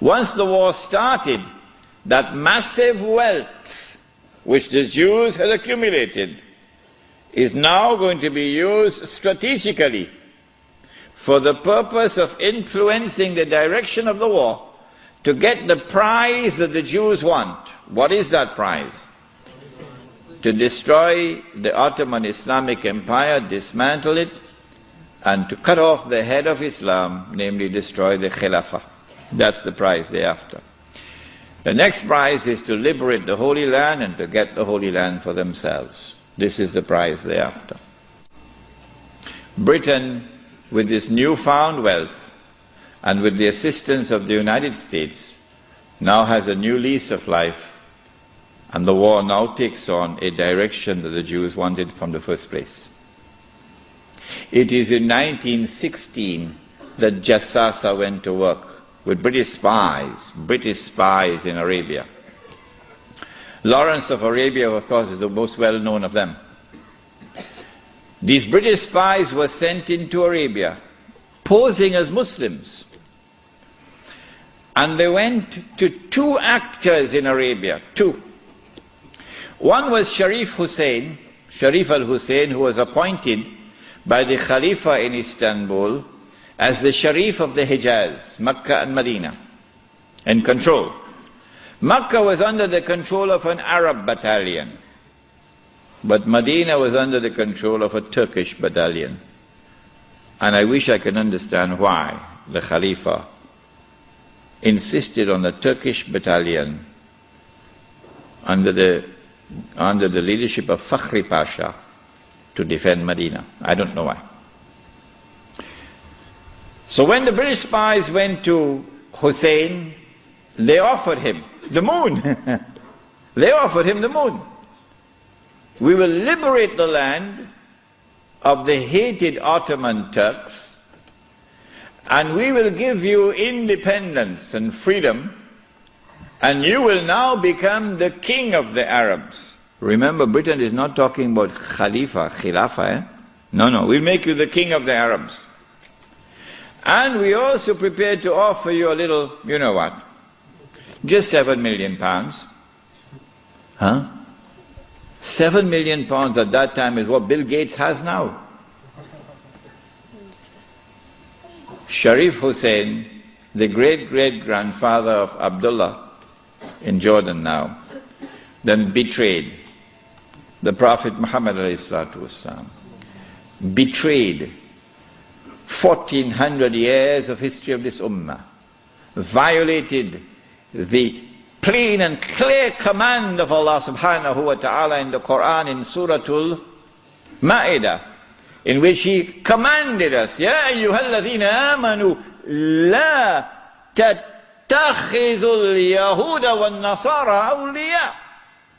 Once the war started, that massive wealth which the Jews had accumulated is now going to be used strategically for the purpose of influencing the direction of the war to get the prize that the Jews want. What is that prize? To destroy the Ottoman Islamic Empire, dismantle it, and to cut off the head of Islam, namely destroy the Khilafah. That's the prize they're after. The next prize is to liberate the Holy Land and to get the Holy Land for themselves. This is the prize they're after. Britain, with this newfound wealth and with the assistance of the United States, now has a new lease of life, and the war now takes on a direction that the Jews wanted from the first place. It is in 1916 that Jassasa went to work with British spies in Arabia. Lawrence of Arabia, of course, is the most well-known of them. These British spies were sent into Arabia, posing as Muslims. And they went to two actors in Arabia, two. One was Sharif al-Hussein, who was appointed by the Khalifa in Istanbul as the Sharif of the Hijaz, Mecca and Medina, in control. Mecca was under the control of an Arab battalion, but Medina was under the control of a Turkish battalion. And I wish I could understand why the Khalifa insisted on the Turkish battalion under the leadership of Fakhri Pasha to defend Medina. I don't know why. So when the British spies went to Hussein, they offered him the moon. They offered him the moon. We will liberate the land of the hated Ottoman Turks, and we will give you independence and freedom, and you will now become the king of the Arabs. Remember, Britain is not talking about Khilafah. No, we'll make you the king of the Arabs. And we also prepared to offer you a little, you know what, just £7 million. Huh? £7 million at that time is what Bill Gates has now. Sharif Hussein, the great-great-grandfather of Abdullah in Jordan now, then betrayed the Prophet Muhammad ﷺ, betrayed 1400 years of history of this ummah, violated the plain and clear command of Allah subhanahu wa ta'ala in the Quran in Suratul Ma'idah, in which He commanded us, Ya ayyuhalladhina amanu la tattakhizul yahuda wan nasara awliya.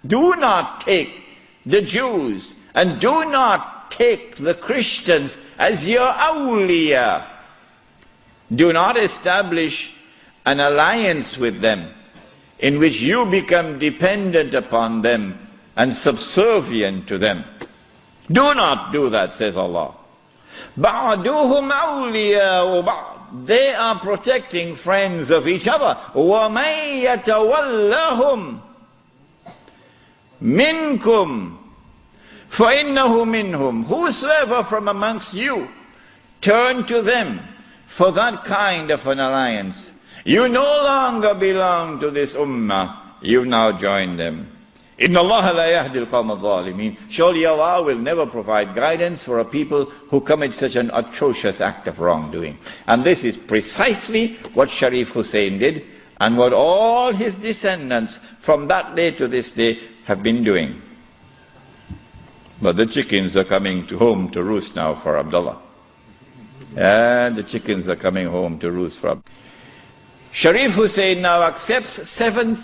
Do not take the Jews and do not take the Christians as your awliya. Do not establish an alliance with them in which you become dependent upon them and subservient to them. Do not do that, says Allah. بَعْدُهُمْ أَوْلِيَاءُ بَعْضٍ. They are protecting friends of each other. وَمَنْ يَتَوَلَّهُمْ مِنْكُمْ فَإِنَّهُ مِنْهُمْ. Whosoever from amongst you turn to them for that kind of an alliance, you no longer belong to this ummah, you now join them. إِنَّ اللَّهَ لَا يَهْدِي الْقَوْمَ الظَّالِمِينَ. Surely Allah will never provide guidance for a people who commit such an atrocious act of wrongdoing. And this is precisely what Sharif Hussein did, and what all his descendants from that day to this day have been doing. But the chickens are coming home to roost now for Abdullah. And the chickens are coming home to roost for Abdullah. Sharif Hussein now accepts 7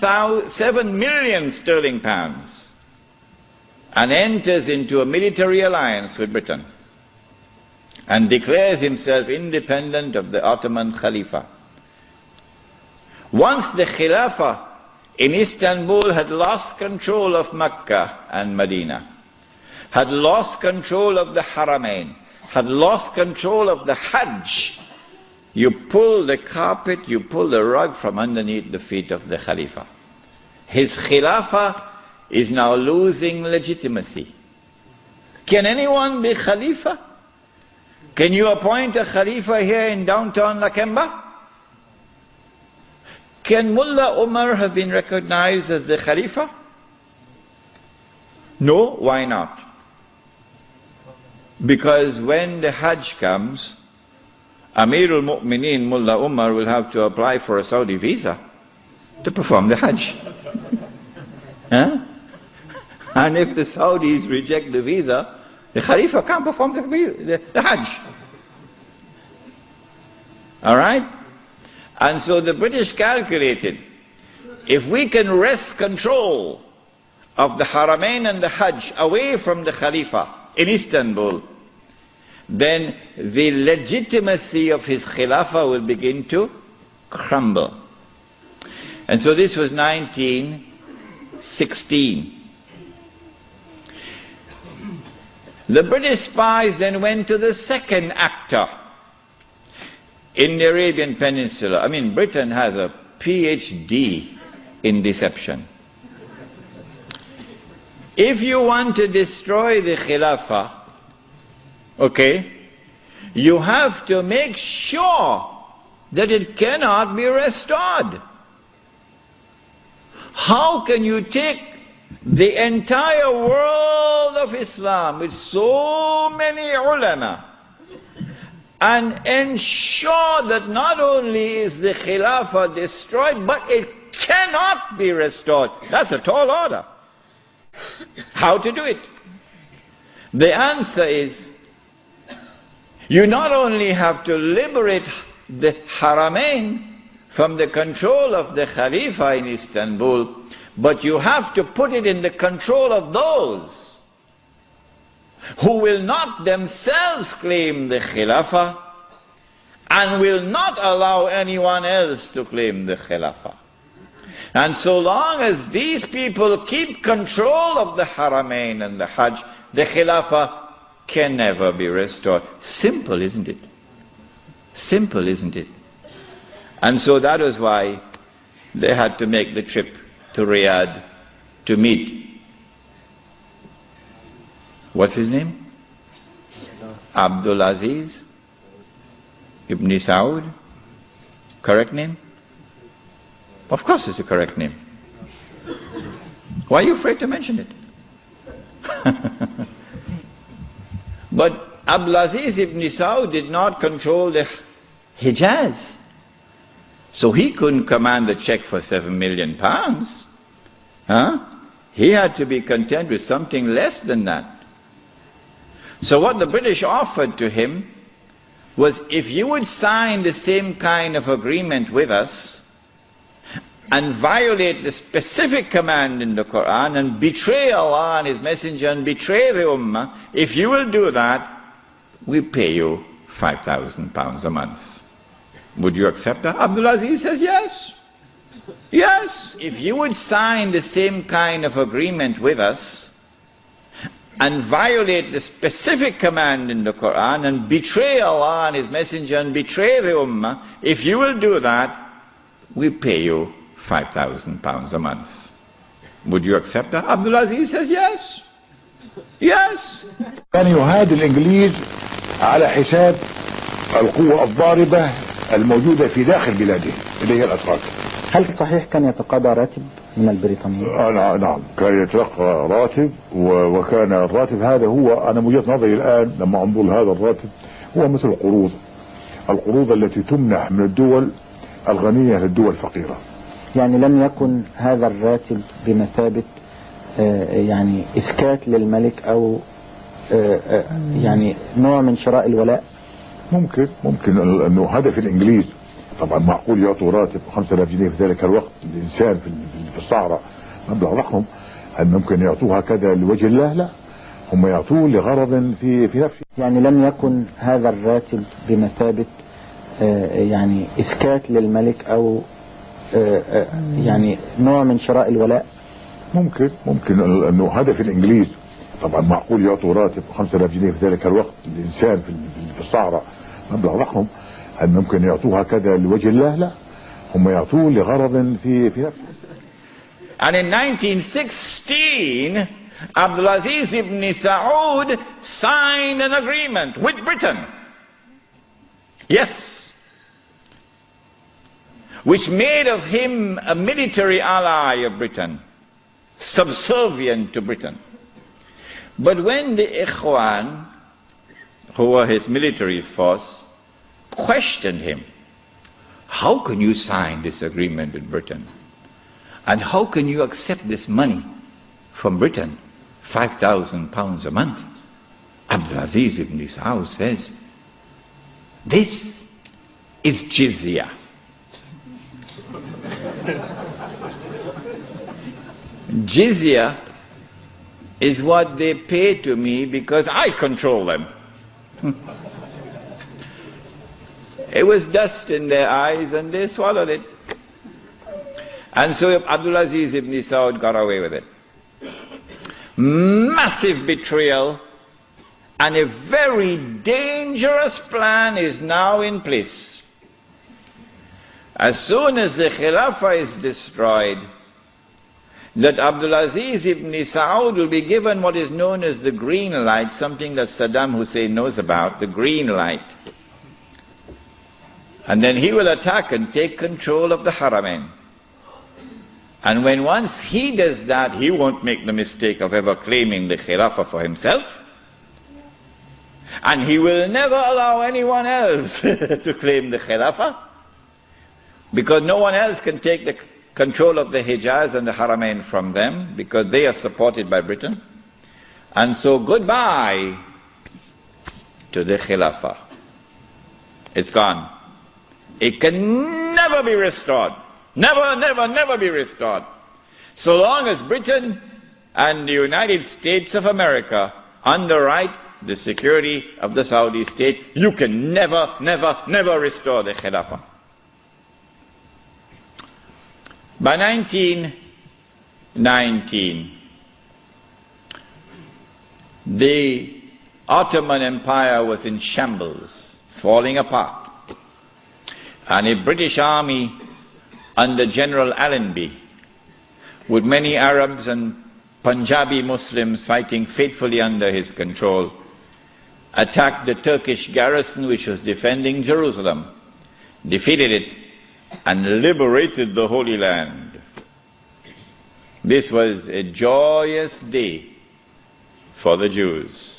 million sterling pounds and enters into a military alliance with Britain and declares himself independent of the Ottoman Khalifa. Once the Khilafah in Istanbul had lost control of Mecca and Medina, had lost control of the Haramain, had lost control of the Hajj, you pull the carpet, you pull the rug from underneath the feet of the Khalifa. His Khilafah is now losing legitimacy. Can anyone be Khalifa? Can you appoint a Khalifa here in downtown Lakemba? Can Mullah Umar have been recognized as the Khalifa? No, why not? Because when the Hajj comes, Amirul Mu'mineen Mullah Umar will have to apply for a Saudi visa to perform the Hajj. Huh? And if the Saudis reject the visa, the Khalifa can't perform the Hajj. Alright? And so the British calculated, if we can wrest control of the Haramain and the Hajj away from the Khalifa in Istanbul, then the legitimacy of his Khilafah will begin to crumble. And so this was 1916. The British spies then went to the second actor in the Arabian Peninsula. I mean, Britain has a PhD in deception. If you want to destroy the Khilafah, okay, you have to make sure that it cannot be restored. How can you take the entire world of Islam with so many ulama and ensure that not only is the Khilafah destroyed, but it cannot be restored? That's a tall order. How to do it? The answer is, you not only have to liberate the Haramain from the control of the Khalifa in Istanbul, but you have to put it in the control of those who will not themselves claim the Khilafah and will not allow anyone else to claim the Khilafah. And so long as these people keep control of the Haramain and the Hajj, the Khilafah can never be restored. Simple, isn't it? Simple, isn't it? And so that was why they had to make the trip to Riyadh to meet, what's his name? Abdul Aziz Ibn Saud. Correct name? Of course it's a correct name. Why are you afraid to mention it? But Abdul Aziz Ibn Saud did not control the Hijaz. So he couldn't command the check for £7 million. Huh? He had to be content with something less than that. So what the British offered to him was, if you would sign the same kind of agreement with us and violate the specific command in the Quran and betray Allah and His Messenger and betray the Ummah, if you will do that, we pay you £5,000 a month. Would you accept that? Abdul Aziz says yes. Yes. If you would sign the same kind of agreement with us and violate the specific command in the Quran and betray Allah and His Messenger and betray the Ummah, if you will do that, we pay you £5,000 a month. Would you accept that? Abdul Aziz says yes. Yes. كان يهاد الإنجليز على حساب القوة الضاربة الموجودة في داخل بلاده اللي هي الأتراك. هل صحيح كان يتقاضى راتب من البريطانيين؟ نعم، كان يتلقى راتب، وكان الراتب هذا هو، أنا من وجهة نظري الآن لما أنظر هذا الراتب هو مثل القروض التي تمنح من الدول الغنية للدول الفقيرة. يعني لم يكن هذا الراتب بمثابة يعني إسكات للملك أو يعني نوع من شراء الولاء؟ ممكن أنه هدف الإنجليز طبعا معقول يعطوا راتب 5000 جنيه في ذلك الوقت الإنسان في الصحراء مبلغ ضخم، هل ممكن يعطوه هكذا لوجه الله؟ لا، هم يعطوه لغرض في نفسه. يعني لم يكن هذا الراتب بمثابة يعني إسكات للملك أو يعني نوع من شراء الولاء؟ ممكن أنه هدف الإنجليز طبعا معقول يعطوا راتب 5000 جنيه في ذلك الوقت الإنسان في الصحراء مبلغ ضخم، أن ممكن يعطوها كذا لوجه الله، لا، هم يعطوه لغرض في نفسه. And in 1916, Abdulaziz ibn Saud signed an agreement with Britain. Yes. Which made of him a military ally of Britain, subservient to Britain. But when the Ikhwan, who were his military force, questioned him, how can you sign this agreement with Britain? And how can you accept this money from Britain, £5,000 a month? Abdulaziz ibn Saud says, this is jizya. Jizya is what they pay to me because I control them. It was dust in their eyes and they swallowed it. And so Abdulaziz ibn Saud got away with it. Massive betrayal, and a very dangerous plan is now in place. As soon as the Khilafah is destroyed, that Abdulaziz ibn Saud will be given what is known as the green light, something that Saddam Hussein knows about, the green light. And then he will attack and take control of the Haramain. And when once he does that, he won't make the mistake of ever claiming the Khilafah for himself. And he will never allow anyone else to claim the Khilafah, because no one else can take the control of the Hijaz and the Haramain from them, because they are supported by Britain. And so goodbye to the Khilafah. It's gone. It can never be restored. Never, never, never be restored. So long as Britain and the United States of America underwrite the security of the Saudi state, you can never, never, never restore the Khilafah. By 1919, the Ottoman Empire was in shambles, falling apart. And a British army under General Allenby, with many Arabs and Punjabi Muslims fighting faithfully under his control, attacked the Turkish garrison which was defending Jerusalem, defeated it, and liberated the Holy Land. This was a joyous day for the Jews.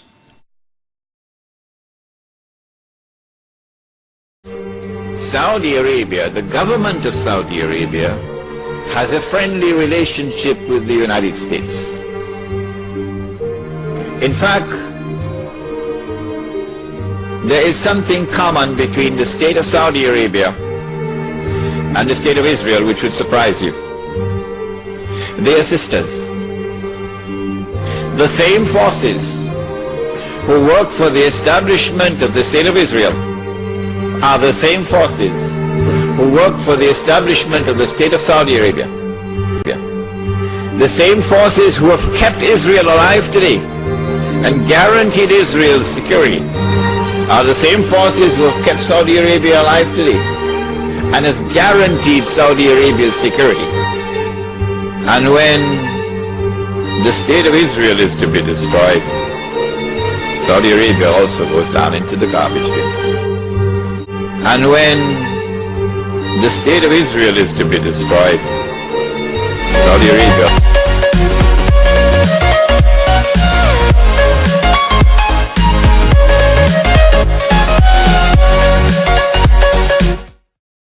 Saudi Arabia, the government of Saudi Arabia, has a friendly relationship with the United States. In fact, there is something common between the state of Saudi Arabia and the state of Israel which would surprise you. They are sisters. The same forces who work for the establishment of the state of Israel are the same forces who work for the establishment of the state of Saudi Arabia. The same forces who have kept Israel alive today and guaranteed Israel's security are the same forces who have kept Saudi Arabia alive today and has guaranteed Saudi Arabia's security. And when the state of Israel is to be destroyed, Saudi Arabia also goes down into the garbage bin. And when the state of Israel is to be destroyed, Saudi Arabia